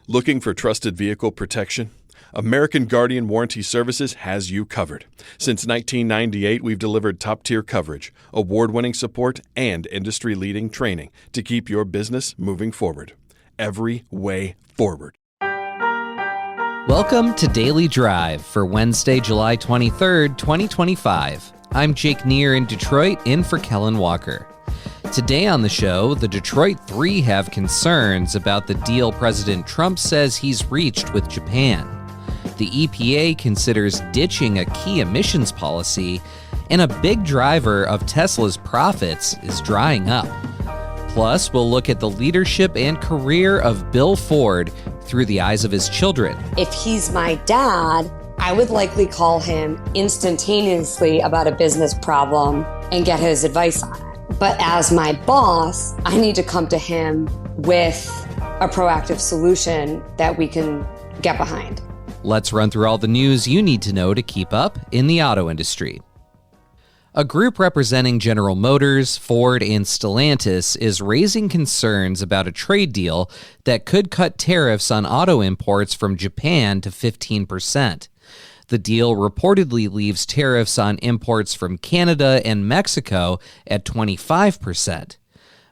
Looking for trusted vehicle protection? American Guardian Warranty Services has you covered. Since 1998, we've delivered top-tier coverage, award-winning support, and industry-leading training to keep your business moving forward. Every way forward. Welcome to Daily Drive for Wednesday, July 23rd, 2025. I'm Jake Neer in Detroit, in for Kellen Walker. Today on the show, the Detroit Three have concerns about the deal President Trump says he's reached with Japan. The EPA considers ditching a key emissions policy, and a big driver of Tesla's profits is drying up. Plus, we'll look at the leadership and career of Bill Ford through the eyes of his children. If he's my dad, I would likely call him instantaneously about a business problem and get his advice on it. But as my boss, I need to come to him with a proactive solution that we can get behind. Let's run through all the news you need to know to keep up in the auto industry. A group representing General Motors, Ford, and Stellantis is raising concerns about a trade deal that could cut tariffs on auto imports from Japan to 15%. The deal reportedly leaves tariffs on imports from Canada and Mexico at 25%.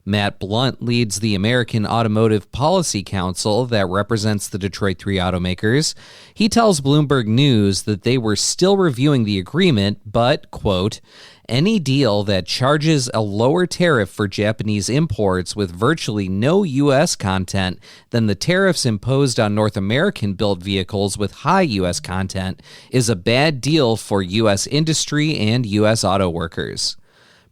Matt Blunt leads the American Automotive Policy Council that represents the Detroit Three automakers. He tells Bloomberg News that they were still reviewing the agreement, but, quote, any deal that charges a lower tariff for Japanese imports with virtually no U.S. content than the tariffs imposed on North American-built vehicles with high U.S. content is a bad deal for U.S. industry and U.S. auto workers.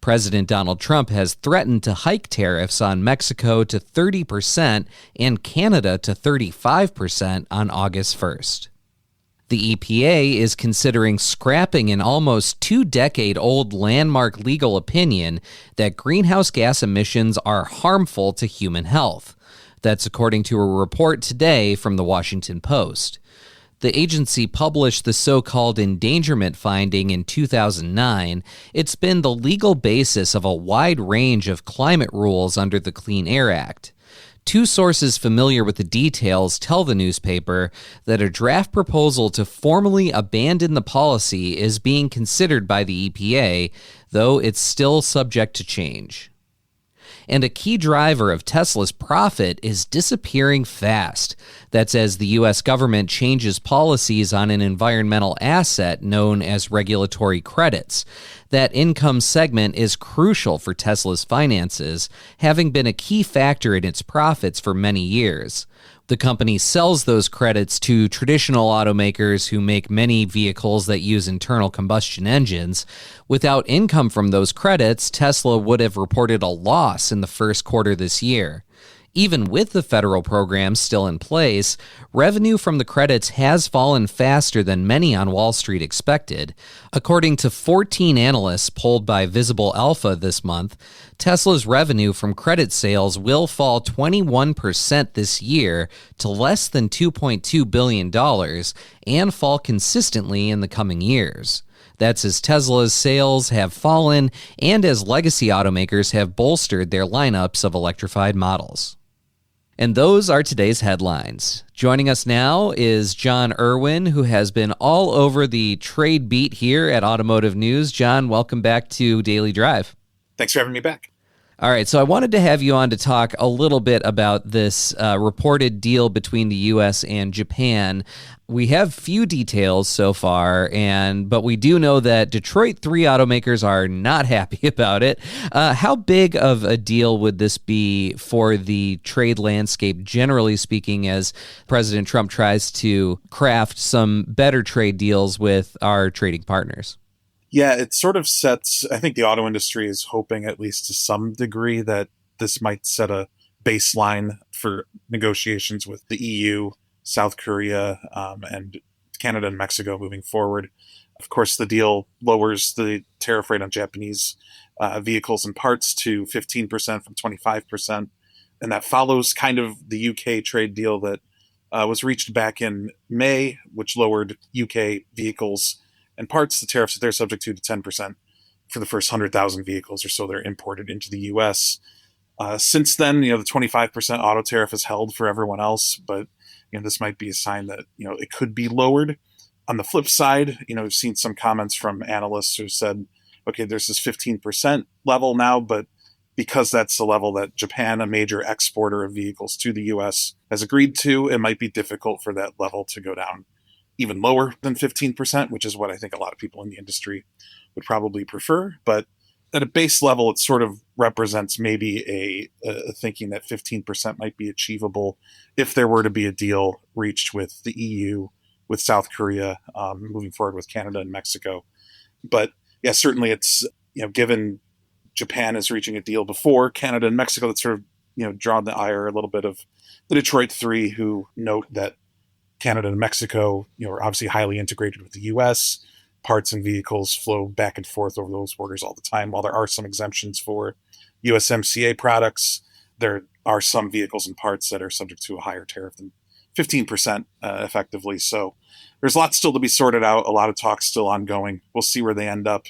President Donald Trump has threatened to hike tariffs on Mexico to 30% and Canada to 35% on August 1st. The EPA is considering scrapping an almost 2-decade-old landmark legal opinion that greenhouse gas emissions are harmful to human health. That's according to a report today from the Washington Post. The agency published the so-called endangerment finding in 2009. It's been the legal basis of a wide range of climate rules under the Clean Air Act. Two sources familiar with the details tell the newspaper that a draft proposal to formally abandon the policy is being considered by the EPA, though it's still subject to change. And a key driver of Tesla's profit is disappearing fast. That's as the U.S. government changes policies on an environmental asset known as regulatory credits. That income segment is crucial for Tesla's finances, having been a key factor in its profits for many years. The company sells those credits to traditional automakers who make many vehicles that use internal combustion engines. Without income from those credits, Tesla would have reported a loss in the first quarter this year. Even with the federal program still in place, revenue from the credits has fallen faster than many on Wall Street expected. According to 14 analysts polled by Visible Alpha this month, Tesla's revenue from credit sales will fall 21% this year to less than $2.2 billion and fall consistently in the coming years. That's as Tesla's sales have fallen and as legacy automakers have bolstered their lineups of electrified models. And those are today's headlines. Joining us now is John Irwin, who has been all over the trade beat here at Automotive News. John, welcome back to Daily Drive. Thanks for having me back. All right, so I wanted to have you on to talk a little bit about this reported deal between the U.S. and Japan. We have few details so far, but we do know that Detroit Three automakers are not happy about it. How big of a deal would this be for the trade landscape, generally speaking, as President Trump tries to craft some better trade deals with our trading partners? Yeah, it sort of sets, I think the auto industry is hoping, at least to some degree, that this might set a baseline for negotiations with the EU, South Korea, and Canada and Mexico moving forward. Of course, the deal lowers the tariff rate on Japanese vehicles and parts to 15% from 25%. And that follows kind of the UK trade deal that was reached back in May, which lowered UK vehicles and parts, the tariffs that they're subject to 10% for the first 100,000 vehicles or so that are imported into the U.S. Since then, the 25% auto tariff is held for everyone else, but this might be a sign that, it could be lowered. On the flip side, we've seen some comments from analysts who said, okay, there's this 15% level now, but because that's the level that Japan, a major exporter of vehicles to the U.S., has agreed to, it might be difficult for that level to go down even lower than 15%, which is what I think a lot of people in the industry would probably prefer. But at a base level, it sort of represents maybe a thinking that 15% might be achievable if there were to be a deal reached with the EU, with South Korea, moving forward with Canada and Mexico. But yeah, certainly it's, given Japan is reaching a deal before Canada and Mexico, that's sort of, drawn the ire a little bit of the Detroit Three, who note that Canada and Mexico, are obviously highly integrated with the U.S. Parts and vehicles flow back and forth over those borders all the time. While there are some exemptions for USMCA products, there are some vehicles and parts that are subject to a higher tariff than 15% effectively. So there's lots still to be sorted out. A lot of talks still ongoing. We'll see where they end up.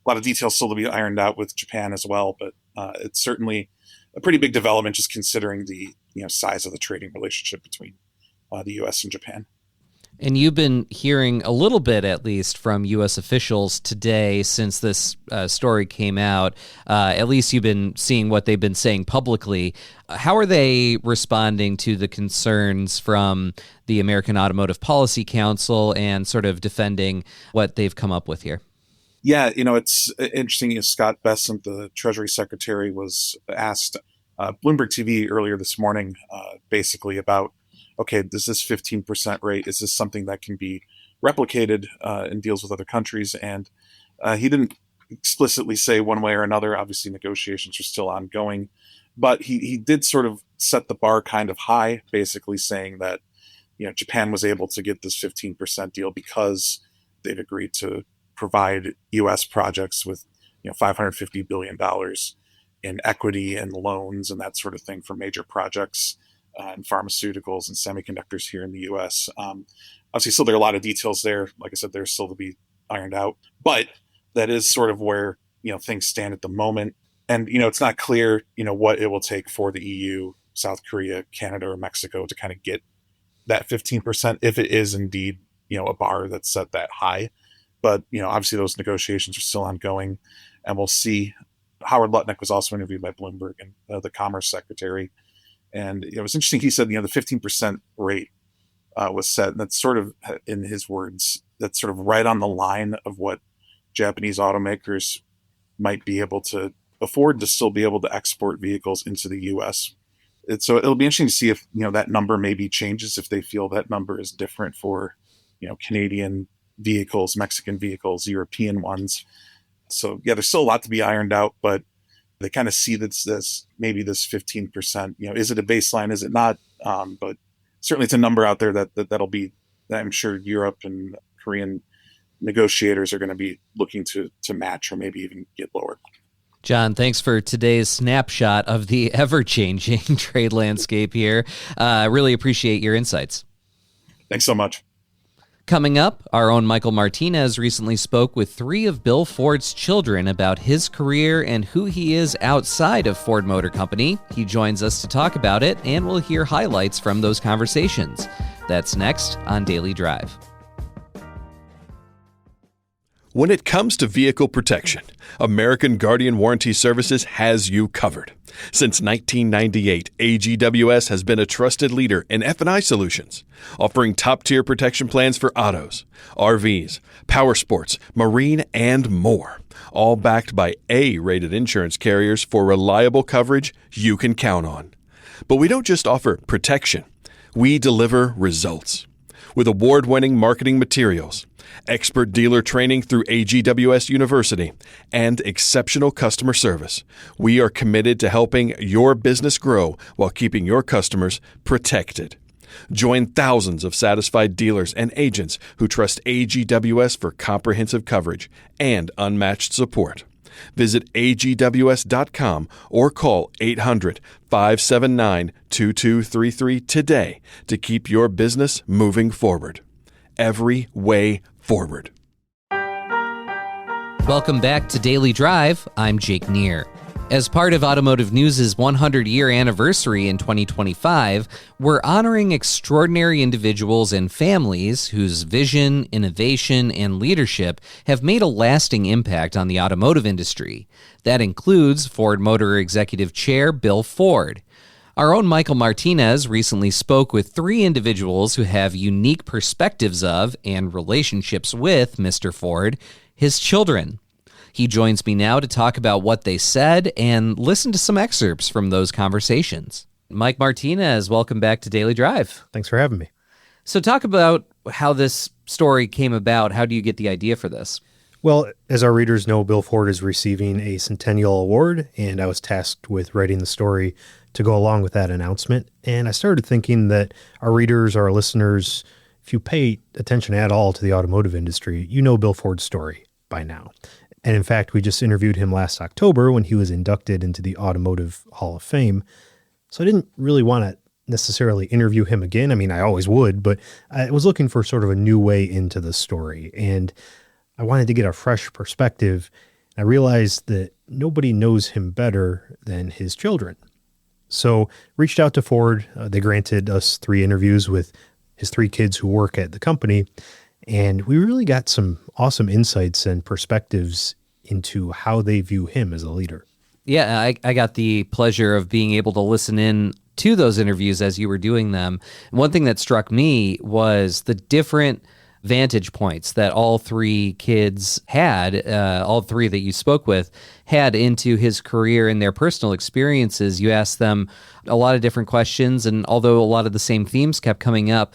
A lot of details still to be ironed out with Japan as well. But it's certainly a pretty big development, just considering the size of the trading relationship between the U.S. and Japan. And you've been hearing a little bit, at least, from U.S. officials today since this story came out. At least you've been seeing what they've been saying publicly. How are they responding to the concerns from the American Automotive Policy Council and sort of defending what they've come up with here? Yeah, it's interesting. Scott Bessent, the Treasury Secretary, was asked Bloomberg TV earlier this morning basically about, okay, does this 15% rate, is this something that can be replicated in deals with other countries? And he didn't explicitly say one way or another. Obviously, negotiations are still ongoing. But he did sort of set the bar kind of high, basically saying that, Japan was able to get this 15% deal because they've agreed to provide U.S. projects with, $550 billion in equity and loans and that sort of thing for major projects. And pharmaceuticals and semiconductors here in the U.S. Obviously, still there are a lot of details there. Like I said, there's still to be ironed out. But that is sort of where, things stand at the moment. And, it's not clear, what it will take for the EU, South Korea, Canada, or Mexico to kind of get that 15%, if it is indeed, a bar that's set that high. But, obviously those negotiations are still ongoing. And we'll see. Howard Lutnick was also interviewed by Bloomberg and the Commerce Secretary. And it was interesting. He said, the 15% rate was set. And that's sort of, in his words, that's sort of right on the line of what Japanese automakers might be able to afford to still be able to export vehicles into the U.S. So it'll be interesting to see if, that number maybe changes, if they feel that number is different for, Canadian vehicles, Mexican vehicles, European ones. So, yeah, there's still a lot to be ironed out, but they kind of see this maybe this 15%, is it a baseline? Is it not? But certainly it's a number out there that'll be, that I'm sure Europe and Korean negotiators are going to be looking to match or maybe even get lower. John, thanks for today's snapshot of the ever-changing trade landscape here. Really appreciate your insights. Thanks so much. Coming up, our own Michael Martinez recently spoke with 3 of Bill Ford's children about his career and who he is outside of Ford Motor Company. He joins us to talk about it, and we'll hear highlights from those conversations. That's next on Daily Drive. When it comes to vehicle protection, American Guardian Warranty Services has you covered. Since 1998, AGWS has been a trusted leader in F&I solutions, offering top-tier protection plans for autos, RVs, power sports, marine, and more, all backed by A-rated insurance carriers for reliable coverage you can count on. But we don't just offer protection, we deliver results. With award-winning marketing materials, expert dealer training through AGWS University, and exceptional customer service, we are committed to helping your business grow while keeping your customers protected. Join thousands of satisfied dealers and agents who trust AGWS for comprehensive coverage and unmatched support. Visit agws.com or call 800-579-2233 today to keep your business moving forward. Every way forward. Welcome back to Daily Drive. I'm Jake Neer. As part of Automotive News' 100-year anniversary in 2025, we're honoring extraordinary individuals and families whose vision, innovation, and leadership have made a lasting impact on the automotive industry. That includes Ford Motor Executive Chair Bill Ford. Our own Michael Martinez recently spoke with 3 individuals who have unique perspectives of and relationships with Mr. Ford, his children. He joins me now to talk about what they said and listen to some excerpts from those conversations. Mike Martinez, welcome back to Daily Drive. Thanks for having me. So talk about how this story came about. How do you get the idea for this? Well, as our readers know, Bill Ford is receiving a Centennial Award, and I was tasked with writing the story to go along with that announcement. And I started thinking that our readers, our listeners, if you pay attention at all to the automotive industry, you know Bill Ford's story by now. And in fact, we just interviewed him last October when he was inducted into the Automotive Hall of Fame. So I didn't really want to necessarily interview him again. I mean, I always would, but I was looking for sort of a new way into the story. And I wanted to get a fresh perspective. I realized that nobody knows him better than his children. So reached out to Ford. They granted us 3 interviews with his 3 kids who work at the company. And we really got some awesome insights and perspectives into how they view him as a leader. Yeah, I got the pleasure of being able to listen in to those interviews as you were doing them. One thing that struck me was the different vantage points that all 3 kids had, all 3 that you spoke with, had into his career and their personal experiences. You asked them a lot of different questions, and although a lot of the same themes kept coming up,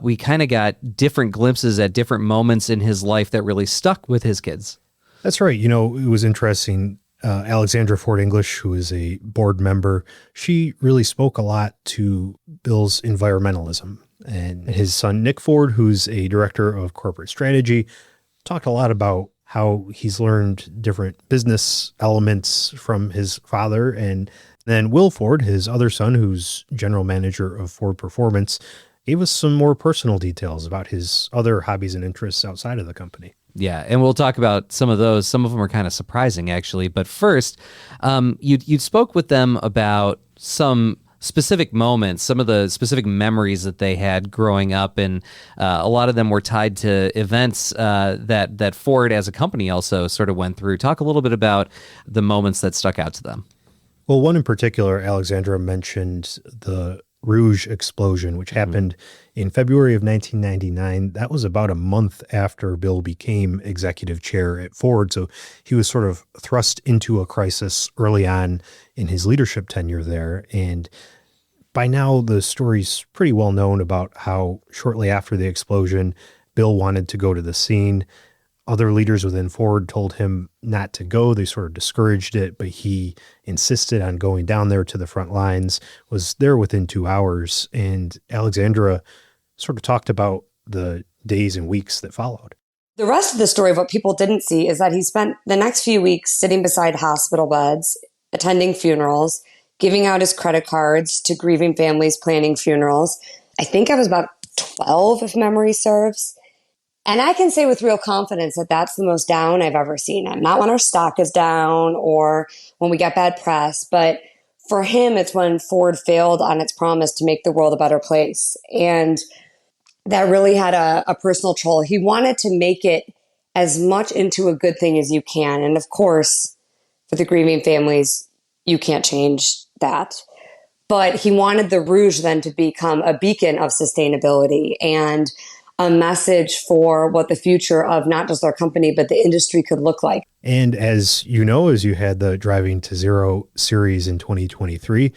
we kind of got different glimpses at different moments in his life that really stuck with his kids. That's right. You know, it was interesting. Alexandra Ford English, who is a board member, she really spoke a lot to Bill's environmentalism. And his son, Nick Ford, who's a director of corporate strategy, talked a lot about how he's learned different business elements from his father. And then Will Ford, his other son, who's general manager of Ford Performance, gave us some more personal details about his other hobbies and interests outside of the company. Yeah, and we'll talk about some of those. Some of them are kind of surprising, actually. But first, you spoke with them about some specific moments, some of the specific memories that they had growing up, and a lot of them were tied to events that Ford as a company also sort of went through. Talk a little bit about the moments that stuck out to them. Well, one in particular, Alexandra mentioned the Rouge explosion, which happened in February of 1999. That was about a month after Bill became executive chair at Ford. So he was sort of thrust into a crisis early on in his leadership tenure there. And by now, the story's pretty well known about how shortly after the explosion, Bill wanted to go to the scene. Other leaders within Ford told him not to go. They sort of discouraged it, but he insisted on going down there to the front lines, was there within 2 hours. And Alexandra sort of talked about the days and weeks that followed. The rest of the story of what people didn't see is that he spent the next few weeks sitting beside hospital beds, attending funerals, giving out his credit cards to grieving families, planning funerals. I think I was about 12, if memory serves. And I can say with real confidence that that's the most down I've ever seen him. Not when our stock is down or when we get bad press, but for him, it's when Ford failed on its promise to make the world a better place. And that really had a personal toll. He wanted to make it as much into a good thing as you can. And of course, for the grieving families, you can't change that. But he wanted the Rouge then to become a beacon of sustainability and a message for what the future of not just our company, but the industry could look like. And as you know, as you had the Driving to Zero series in 2023,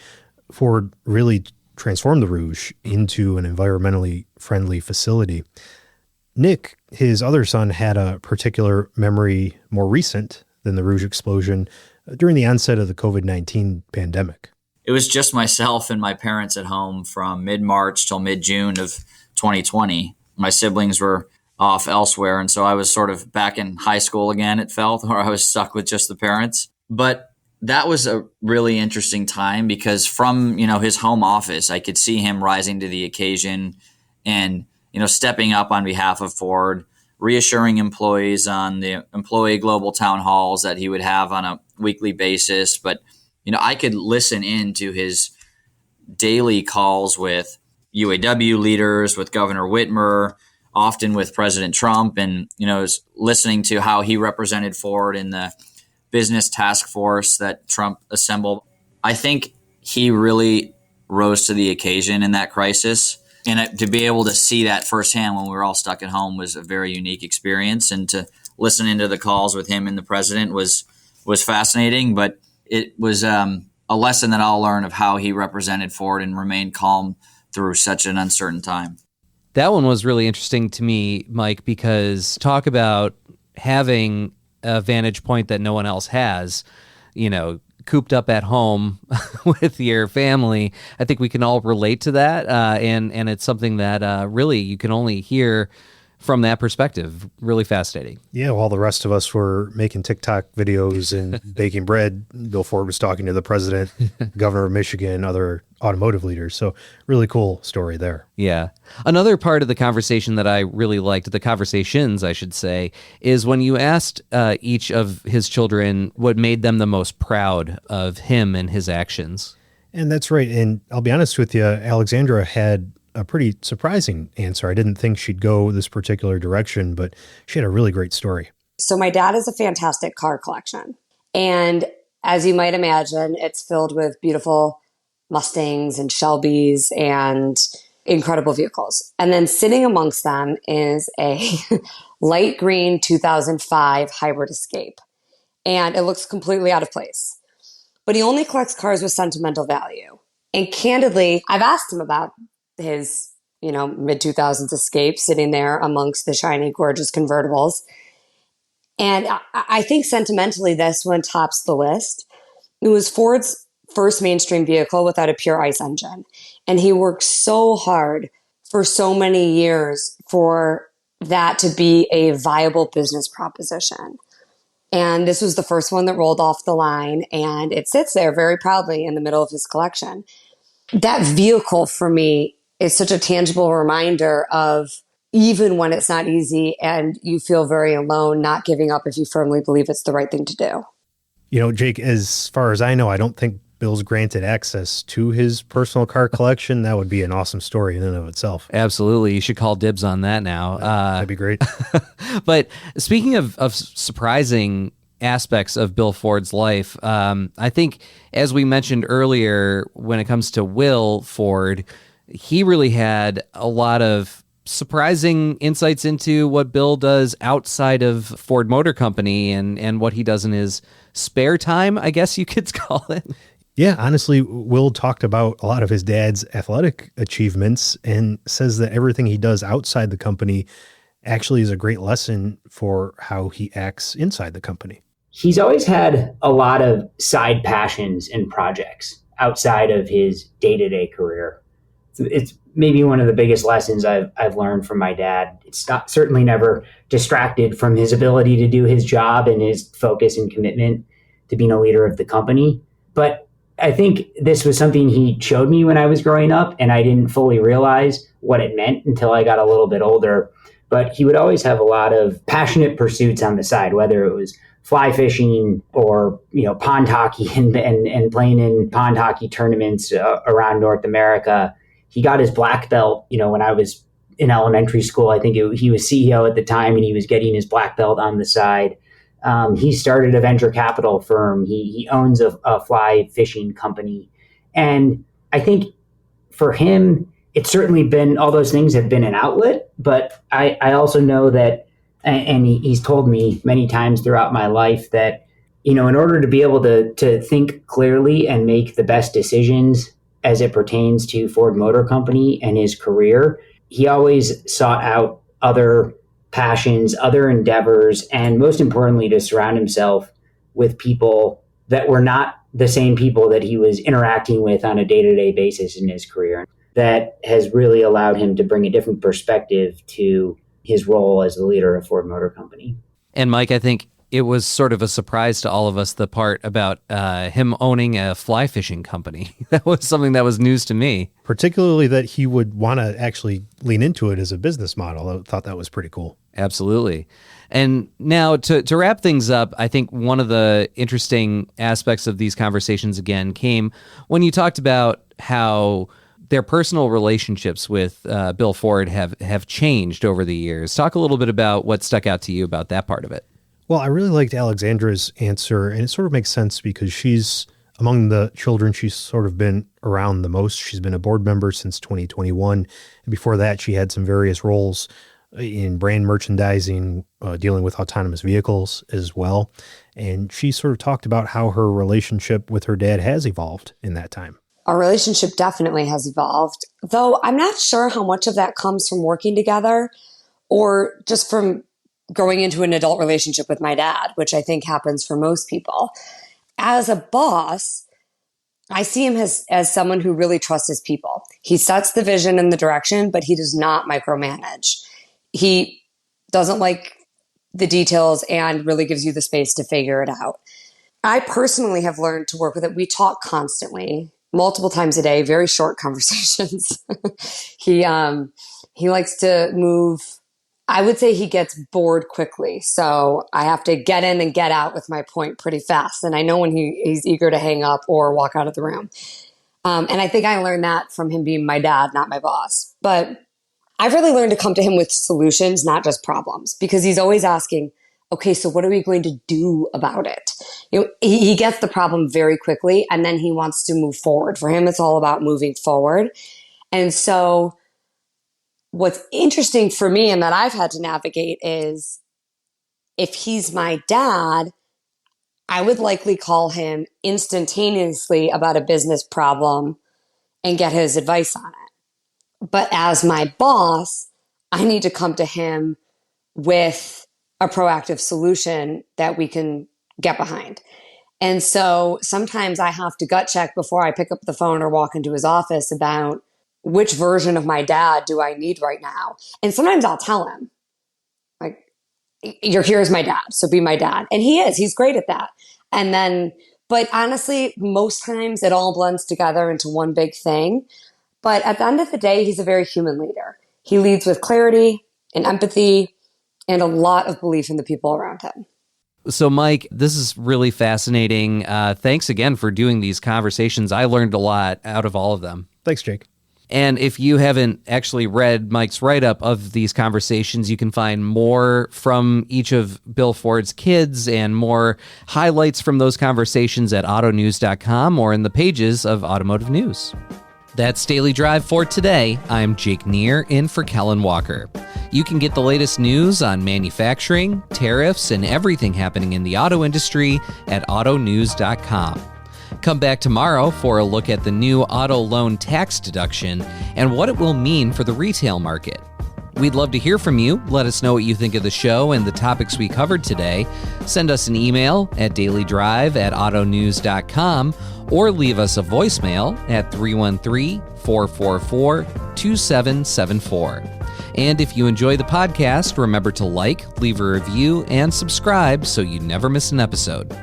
Ford really transformed the Rouge into an environmentally friendly facility. Nick, his other son, had a particular memory more recent than the Rouge explosion during the onset of the COVID-19 pandemic. It was just myself and my parents at home from mid-March till mid-June of 2020. My siblings were off elsewhere, and so I was sort of back in high school again, it felt, or I was stuck with just the parents. But that was a really interesting time because from, his home office, I could see him rising to the occasion and, stepping up on behalf of Ford, reassuring employees on the employee global town halls that he would have on a weekly basis, but I could listen in to his daily calls with UAW leaders, with Governor Whitmer, often with President Trump, and listening to how he represented Ford in the business task force that Trump assembled. I think he really rose to the occasion in that crisis. And to be able to see that firsthand when we were all stuck at home was a very unique experience. And to listen into the calls with him and the president was fascinating. But it was a lesson that I'll learn of how he represented Ford and remained calm through such an uncertain time. That one was really interesting to me, Mike, because talk about having a vantage point that no one else has, cooped up at home with your family. I think we can all relate to that. And it's something that really you can only hear from that perspective. Really fascinating. Yeah, while the rest of us were making TikTok videos and baking bread, Bill Ford was talking to the president, governor of Michigan, other automotive leaders. So really cool story there. Yeah. Another part of the conversation that I really liked, the conversations, I should say, is when you asked each of his children what made them the most proud of him and his actions. And that's right. And I'll be honest with you, Alexandra had a pretty surprising answer. I didn't think she'd go this particular direction, but she had a really great story. So my dad has a fantastic car collection. And as you might imagine, it's filled with beautiful Mustangs and Shelbys and incredible vehicles. And then sitting amongst them is a light green 2005 hybrid Escape. And it looks completely out of place. But he only collects cars with sentimental value. And candidly, I've asked him about his, mid-2000s Escape sitting there amongst the shiny, gorgeous convertibles. And I think sentimentally, this one tops the list. It was Ford's first mainstream vehicle without a pure ICE engine. And he worked so hard for so many years for that to be a viable business proposition. And this was the first one that rolled off the line, and it sits there very proudly in the middle of his collection. That vehicle for me is such a tangible reminder of, even when it's not easy and you feel very alone, not giving up if you firmly believe it's the right thing to do. Jake, as far as I know, I don't think Bill's granted access to his personal car collection. That would be an awesome story in and of itself. Absolutely. You should call dibs on that now. That'd be great. But speaking of surprising aspects of Bill Ford's life, I think, as we mentioned earlier, when it comes to Will Ford, he really had a lot of surprising insights into what Bill does outside of Ford Motor Company and what he does in his spare time, I guess you could call it. Yeah, honestly, Will talked about a lot of his dad's athletic achievements and says that everything he does outside the company actually is a great lesson for how he acts inside the company. He's always had a lot of side passions and projects outside of his day-to-day career. It's maybe one of the biggest lessons I've learned from my dad. It's certainly never distracted from his ability to do his job and his focus and commitment to being a leader of the company. But I think this was something he showed me when I was growing up, and I didn't fully realize what it meant until I got a little bit older. But he would always have a lot of passionate pursuits on the side, whether it was fly fishing or, pond hockey and playing in pond hockey tournaments around North America. He got his black belt, when I was in elementary school. I think he was CEO at the time, and he was getting his black belt on the side. He started a venture capital firm. He owns a fly fishing company. And I think for him, it's certainly been, all those things have been an outlet. But I also know that, and he's told me many times throughout my life that, in order to be able to think clearly and make the best decisions as it pertains to Ford Motor Company and his career, he always sought out other passions, other endeavors, and most importantly, to surround himself with people that were not the same people that he was interacting with on a day-to-day basis in his career. That has really allowed him to bring a different perspective to his role as the leader of Ford Motor Company. And Mike, I think it was sort of a surprise to all of us, the part about him owning a fly fishing company. That was something that was news to me. Particularly that he would want to actually lean into it as a business model. I thought that was pretty cool. Absolutely. And now to wrap things up, I think one of the interesting aspects of these conversations again came when you talked about how their personal relationships with Bill Ford have changed over the years. Talk a little bit about what stuck out to you about that part of it. Well, I really liked Alexandra's answer, and it sort of makes sense because she's among the children, she's sort of been around the most. She's been a board member since 2021. And before that, she had some various roles in brand merchandising, dealing with autonomous vehicles as well. And she sort of talked about how her relationship with her dad has evolved in that time. Our relationship definitely has evolved, though I'm not sure how much of that comes from working together or just from growing into an adult relationship with my dad, which I think happens for most people. As a boss, I see him as someone who really trusts his people. He sets the vision and the direction, but he does not micromanage. He doesn't like the details and really gives you the space to figure it out. I personally have learned to work with it. We talk constantly, multiple times a day, very short conversations. He likes to move. I would say he gets bored quickly. So I have to get in and get out with my point pretty fast. And I know when he's eager to hang up or walk out of the room. And I think I learned that from him being my dad, not my boss. But I've really learned to come to him with solutions, not just problems, because he's always asking, okay, so what are we going to do about it? He gets the problem very quickly and then he wants to move forward. For him, it's all about moving forward. And so what's interesting for me and that I've had to navigate is if he's my dad, I would likely call him instantaneously about a business problem and get his advice on it. But as my boss, I need to come to him with a proactive solution that we can get behind. And so sometimes I have to gut check before I pick up the phone or walk into his office about which version of my dad do I need right now? And sometimes I'll tell him, like, you're here as my dad, so be my dad. And he is. He's great at that. And then, but honestly, most times it all blends together into one big thing. But at the end of the day, he's a very human leader. He leads with clarity and empathy and a lot of belief in the people around him. So, Mike, this is really fascinating. Thanks again for doing these conversations. I learned a lot out of all of them. Thanks, Jake. And if you haven't actually read Mike's write-up of these conversations, you can find more from each of Bill Ford's kids and more highlights from those conversations at autonews.com or in the pages of Automotive News. That's Daily Drive for today. I'm Jake Neer, in for Kellen Walker. You can get the latest news on manufacturing, tariffs, and everything happening in the auto industry at autonews.com. Come back tomorrow for a look at the new auto loan tax deduction and what it will mean for the retail market. We'd love to hear from you. Let us know what you think of the show and the topics we covered today. Send us an email at dailydrive@autonews.com or leave us a voicemail at 313-444-2774. And if you enjoy the podcast, remember to like, leave a review, and subscribe so you never miss an episode.